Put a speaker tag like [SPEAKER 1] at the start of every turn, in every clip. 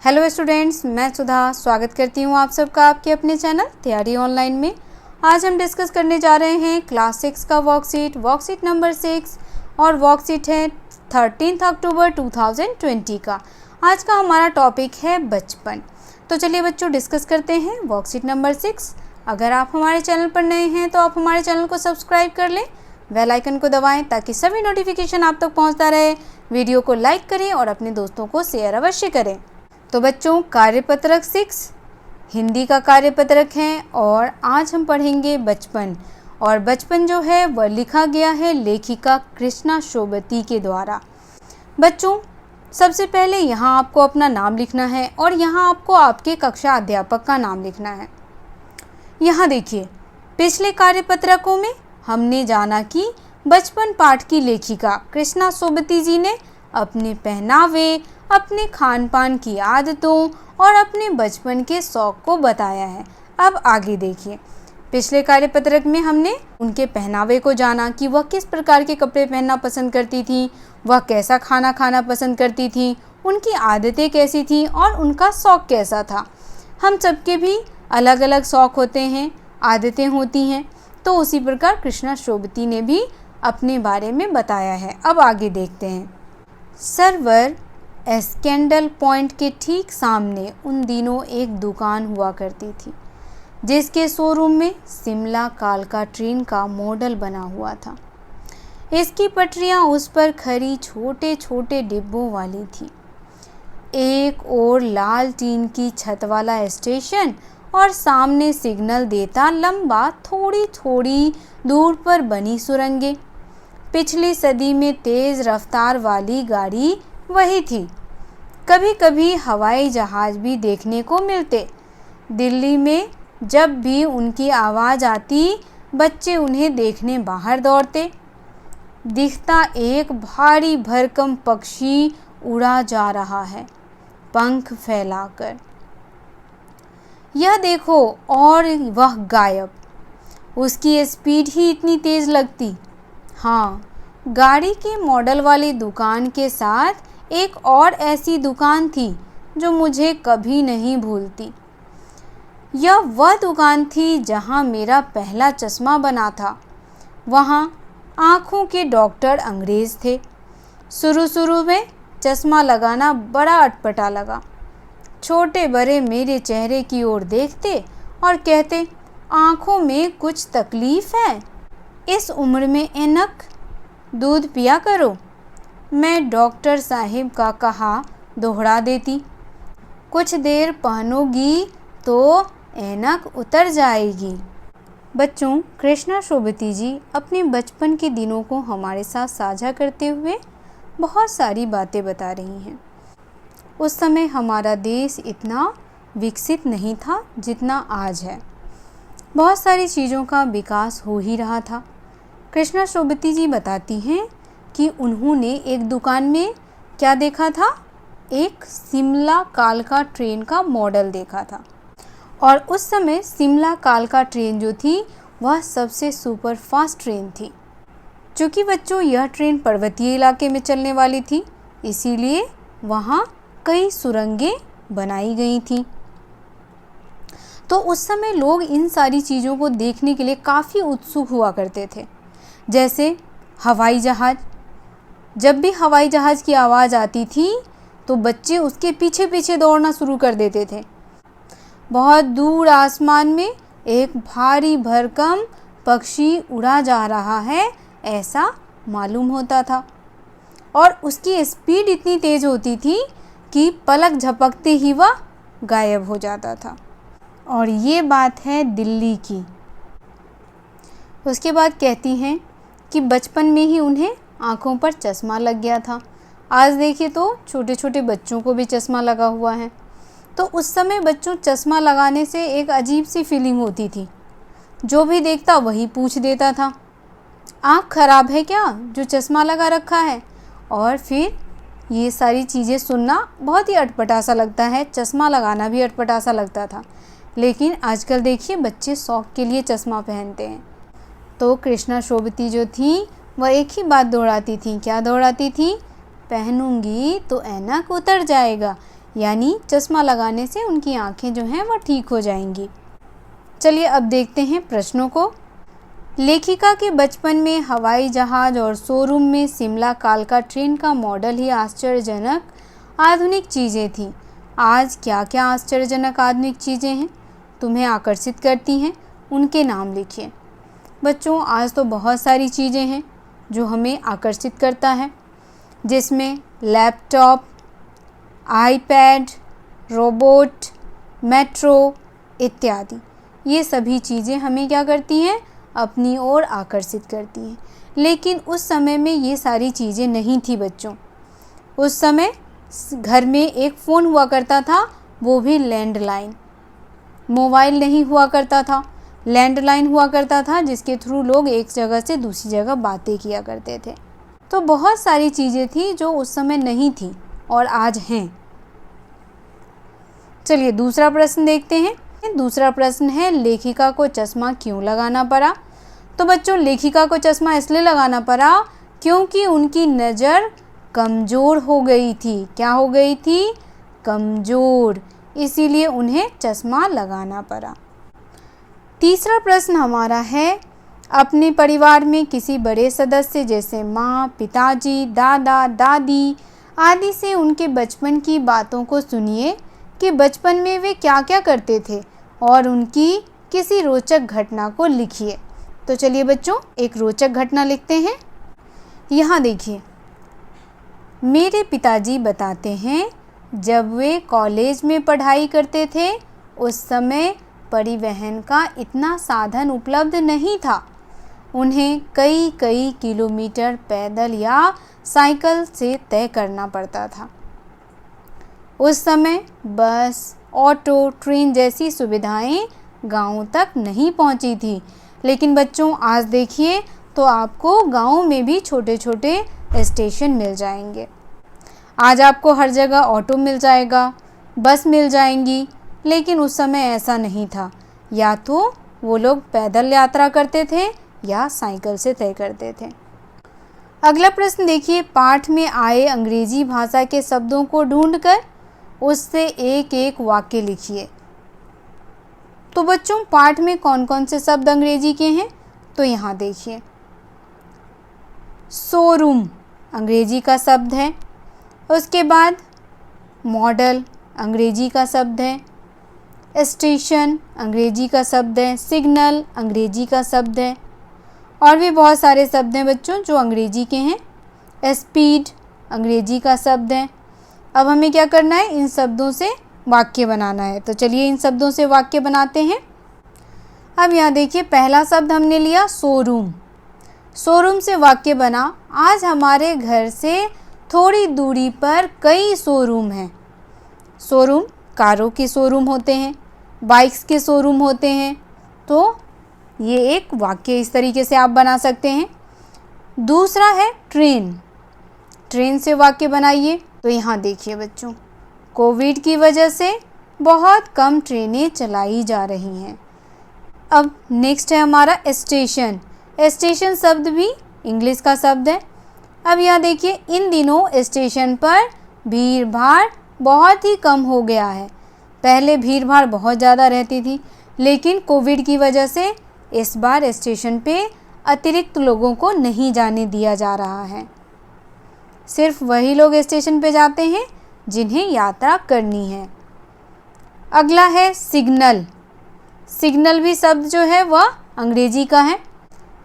[SPEAKER 1] Hello students, मैं सुधा स्वागत करती हूँ आप सबका आपके अपने चैनल तैयारी ऑनलाइन में। आज हम डिस्कस करने जा रहे हैं क्लास 6 का वर्कशीट नंबर 6 और वर्कशीट है 13 अक्टूबर 2020 का। आज का हमारा टॉपिक है बचपन। तो चलिए बच्चों डिस्कस करते हैं वर्कशीट नंबर 6। अगर आप हमारे चैनल पर नए हैं तो आप हमारे चैनल को सब्सक्राइब कर लें, बेल आइकन को दबाएं ताकि सभी नोटिफिकेशन आप तक पहुंचता रहे। वीडियो को लाइक करें और अपने दोस्तों को शेयर अवश्य करें। तो बच्चों कार्यपत्रक 6 हिंदी का कार्यपत्रक है और आज हम पढ़ेंगे बचपन। और बचपन जो है वह लिखा गया है लेखिका कृष्णा शोभती के द्वारा। बच्चों सबसे पहले यहाँ आपको अपना नाम लिखना है और यहाँ आपको आपके कक्षा अध्यापक का नाम लिखना है। यहाँ देखिए, पिछले कार्यपत्रकों में हमने जाना कि बचपन पाठ की लेखिका कृष्णा शोभती जी ने अपने पहनावे, अपने खान पान की आदतों और अपने बचपन के शौक को बताया है। अब आगे देखिए, पिछले कार्यपत्रक में हमने उनके पहनावे को जाना कि वह किस प्रकार के कपड़े पहनना पसंद करती थी, वह कैसा खाना खाना पसंद करती थी, उनकी आदतें कैसी थी और उनका शौक कैसा था। हम सबके भी अलग अलग शौक होते हैं, आदतें होती हैं, तो उसी प्रकार कृष्णा शोभती ने भी अपने बारे में बताया है। अब आगे देखते हैं। सर्वर स्कैंडल पॉइंट के ठीक सामने उन दिनों एक दुकान हुआ करती थी जिसके शोरूम में शिमला कालका ट्रेन का मॉडल बना हुआ था। इसकी पटरियां उस पर खड़ी छोटे छोटे डिब्बों वाली थी। एक और लाल टीन की छत वाला स्टेशन और सामने सिग्नल देता लंबा थोड़ी थोड़ी दूर पर बनी सुरंगें। पिछली सदी में तेज़ रफ्तार वाली गाड़ी वही थी। कभी कभी हवाई जहाज़ भी देखने को मिलते। दिल्ली में जब भी उनकी आवाज़ आती बच्चे उन्हें देखने बाहर दौड़ते। दिखता एक भारी भरकम पक्षी उड़ा जा रहा है पंख फैलाकर। यह देखो, और वह गायब। उसकी स्पीड ही इतनी तेज़ लगती। हाँ, गाड़ी के मॉडल वाली दुकान के साथ एक और ऐसी दुकान थी जो मुझे कभी नहीं भूलती। यह वह दुकान थी जहाँ मेरा पहला चश्मा बना था। वहाँ आँखों के डॉक्टर अंग्रेज़ थे। शुरू में चश्मा लगाना बड़ा अटपटा लगा। छोटे बड़े मेरे चेहरे की ओर देखते और कहते, आँखों में कुछ तकलीफ़ है, इस उम्र में ऐनक, दूध पिया करो। मैं डॉक्टर साहिब का कहा दोहरा देती। कुछ देर पहनोगी तो ऐनक उतर जाएगी। बच्चों, कृष्णा शोभती जी अपने बचपन के दिनों को हमारे साथ साझा करते हुए बहुत सारी बातें बता रही हैं। उस समय हमारा देश इतना विकसित नहीं था जितना आज है। बहुत सारी चीज़ों का विकास हो ही रहा था। कृष्णा शोभती जी बताती हैं कि उन्होंने एक दुकान में क्या देखा था, एक शिमला कालका ट्रेन का मॉडल देखा था। और उस समय शिमला कालका ट्रेन जो थी वह सबसे सुपर फास्ट ट्रेन थी। चूँकि बच्चों यह ट्रेन पर्वतीय इलाके में चलने वाली थी, इसीलिए वहाँ कई सुरंगें बनाई गई थीं। तो उस समय लोग इन सारी चीज़ों को देखने के लिए काफ़ी उत्सुक हुआ करते थे। जैसे हवाई जहाज़, जब भी हवाई जहाज़ की आवाज़ आती थी तो बच्चे उसके पीछे पीछे दौड़ना शुरू कर देते थे। बहुत दूर आसमान में एक भारी भरकम पक्षी उड़ा जा रहा है ऐसा मालूम होता था और उसकी स्पीड इतनी तेज़ होती थी कि पलक झपकते ही वह गायब हो जाता था। और ये बात है दिल्ली की। उसके बाद कहती हैं कि बचपन में ही उन्हें आँखों पर चश्मा लग गया था। आज देखिए तो छोटे छोटे बच्चों को भी चश्मा लगा हुआ है। तो उस समय बच्चों चश्मा लगाने से एक अजीब सी फीलिंग होती थी। जो भी देखता वही पूछ देता था, आँख खराब है क्या जो चश्मा लगा रखा है। और फिर ये सारी चीज़ें सुनना बहुत ही अटपटा सा लगता है। चश्मा लगाना भी अटपटा सा लगता था। लेकिन आजकल देखिए बच्चे शौक़ के लिए चश्मा पहनते हैं। तो कृष्णा शोभती जो थी वह एक ही बात दोहराती थी। क्या दोहराती थी? पहनूंगी तो ऐनक उतर जाएगा, यानी चश्मा लगाने से उनकी आँखें जो हैं वो ठीक हो जाएंगी। चलिए अब देखते हैं प्रश्नों को। लेखिका के बचपन में हवाई जहाज और शोरूम में शिमला कालका ट्रेन का मॉडल ही आश्चर्यजनक आधुनिक चीज़ें थीं। आज क्या क्या आश्चर्यजनक आधुनिक चीज़ें हैं तुम्हें आकर्षित करती हैं, उनके नाम लिखिए। बच्चों, आज तो बहुत सारी चीज़ें हैं जो हमें आकर्षित करता है, जिसमें लैपटॉप, आईपैड, रोबोट, मेट्रो इत्यादि। ये सभी चीज़ें हमें क्या करती हैं, अपनी ओर आकर्षित करती हैं। लेकिन उस समय में ये सारी चीज़ें नहीं थी बच्चों। उस समय घर में एक फ़ोन हुआ करता था, वो भी लैंडलाइन। मोबाइल नहीं हुआ करता था, लैंडलाइन हुआ करता था, जिसके थ्रू लोग एक जगह से दूसरी जगह बातें किया करते थे। तो बहुत सारी चीज़ें थी जो उस समय नहीं थी और आज हैं। चलिए दूसरा प्रश्न देखते हैं। दूसरा प्रश्न है, लेखिका को चश्मा क्यों लगाना पड़ा? तो बच्चों, लेखिका को चश्मा इसलिए लगाना पड़ा क्योंकि उनकी नज़र कमज़ोर हो गई थी। क्या हो गई थी? कमज़ोर। इसीलिए उन्हें चश्मा लगाना पड़ा। तीसरा प्रश्न हमारा है, अपने परिवार में किसी बड़े सदस्य जैसे माँ, पिताजी, दादा, दादी आदि से उनके बचपन की बातों को सुनिए कि बचपन में वे क्या क्या करते थे और उनकी किसी रोचक घटना को लिखिए। तो चलिए बच्चों, एक रोचक घटना लिखते हैं। यहाँ देखिए, मेरे पिताजी बताते हैं, जब वे कॉलेज में पढ़ाई करते थे उस समय परिवहन का इतना साधन उपलब्ध नहीं था। उन्हें कई कई किलोमीटर पैदल या साइकिल से तय करना पड़ता था। उस समय बस, ऑटो, ट्रेन जैसी सुविधाएं गाँव तक नहीं पहुंची थी। लेकिन बच्चों, आज देखिए तो आपको गाँव में भी छोटे छोटे स्टेशन मिल जाएंगे। आज आपको हर जगह ऑटो मिल जाएगा, बस मिल जाएंगी। लेकिन उस समय ऐसा नहीं था। या तो वो लोग पैदल यात्रा करते थे या साइकिल से तय करते थे। अगला प्रश्न देखिए, पाठ में आए अंग्रेजी भाषा के शब्दों को ढूंढकर उससे एक एक वाक्य लिखिए। तो बच्चों, पाठ में कौन कौन से शब्द अंग्रेजी के हैं? तो यहाँ देखिए, शोरूम अंग्रेजी का शब्द है। उसके बाद मॉडल अंग्रेजी का शब्द है। स्टेशन अंग्रेजी का शब्द है। सिग्नल अंग्रेजी का शब्द है। और भी बहुत सारे शब्द हैं बच्चों जो अंग्रेजी के हैं। स्पीड अंग्रेजी का शब्द है। अब हमें क्या करना है, इन शब्दों से वाक्य बनाना है। तो चलिए इन शब्दों से वाक्य बनाते हैं। अब यहाँ देखिए, पहला शब्द हमने लिया शोरूम। शोरूम से वाक्य बना, आज हमारे घर से थोड़ी दूरी पर कई शोरूम हैं। शोरूम कारों के शोरूम होते हैं, बाइक्स के शोरूम होते हैं। तो ये एक वाक्य इस तरीके से आप बना सकते हैं। दूसरा है ट्रेन। ट्रेन से वाक्य बनाइए। तो यहाँ देखिए बच्चों, कोविड की वजह से बहुत कम ट्रेनें चलाई जा रही हैं। अब नेक्स्ट है हमारा स्टेशन। स्टेशन शब्द भी इंग्लिश का शब्द है। अब यहाँ देखिए, इन दिनों स्टेशन पर भीड़ भाड़ बहुत ही कम हो गया है। पहले भीड़ भाड़ बहुत ज़्यादा रहती थी, लेकिन कोविड की वजह से इस बार स्टेशन पे अतिरिक्त लोगों को नहीं जाने दिया जा रहा है। सिर्फ वही लोग स्टेशन पे जाते हैं जिन्हें यात्रा करनी है। अगला है सिग्नल। सिग्नल भी शब्द जो है वह अंग्रेजी का है।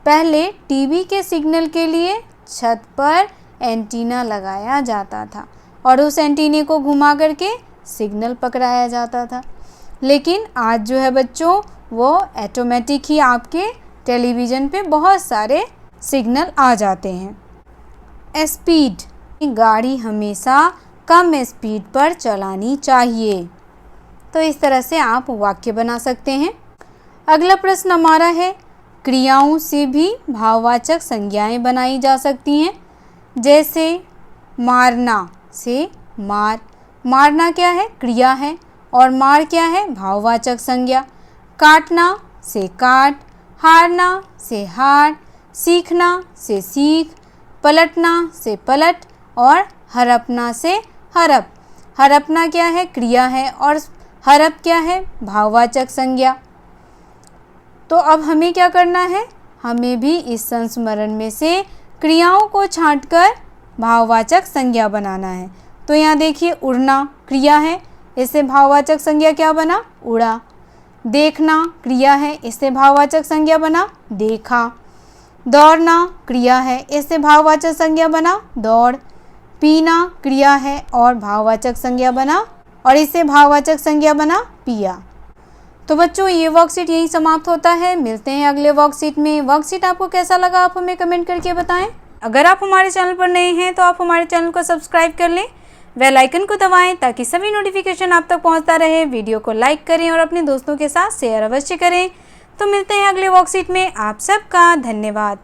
[SPEAKER 1] पहले टीवी के सिग्नल के लिए छत पर एंटीना लगाया जाता था और उस एंटीने को घुमा करके सिग्नल पकड़ाया जाता था। लेकिन आज जो है बच्चों, वो ऑटोमेटिक ही आपके टेलीविज़न पे बहुत सारे सिग्नल आ जाते हैं। स्पीड, गाड़ी हमेशा कम स्पीड पर चलानी चाहिए। तो इस तरह से आप वाक्य बना सकते हैं। अगला प्रश्न हमारा है, क्रियाओं से भी भाववाचक संज्ञाएं बनाई जा सकती हैं। जैसे मारना से मार। मारना क्या है? क्रिया है। और मार क्या है? भाववाचक संज्ञा। काटना से काट। हारना से हार। सीखना से सीख। पलटना से पलट। और हड़पना से हड़प। हरपना क्या है? क्रिया है। और हरप क्या है? भाववाचक संज्ञा। तो अब हमें क्या करना है? हमें भी इस संस्मरण में से क्रियाओं को छांटकर भाववाचक संज्ञा बनाना है। तो यहाँ देखिए, उड़ना क्रिया है, इससे भाववाचक संज्ञा क्या बना? उड़ा। देखना क्रिया है, इससे भाववाचक संज्ञा बना? देखा। दौड़ना क्रिया है, इससे भाववाचक संज्ञा बना? दौड़। पीना क्रिया है और भाववाचक संज्ञा बना, और इससे भाववाचक संज्ञा बना? पिया। तो बच्चों, ये वर्कशीट यहीं समाप्त होता है। मिलते हैं अगले वर्कशीट में। वर्कशीट आपको कैसा लगा आप हमें कमेंट करके बताएं। अगर आप हमारे चैनल पर नए हैं तो आप हमारे चैनल को सब्सक्राइब कर लें, बेल आइकन को दबाएं ताकि सभी नोटिफिकेशन आप तक पहुंचता रहे। वीडियो को लाइक करें और अपने दोस्तों के साथ शेयर अवश्य करें। तो मिलते हैं अगले वर्कशीट में। आप सबका धन्यवाद।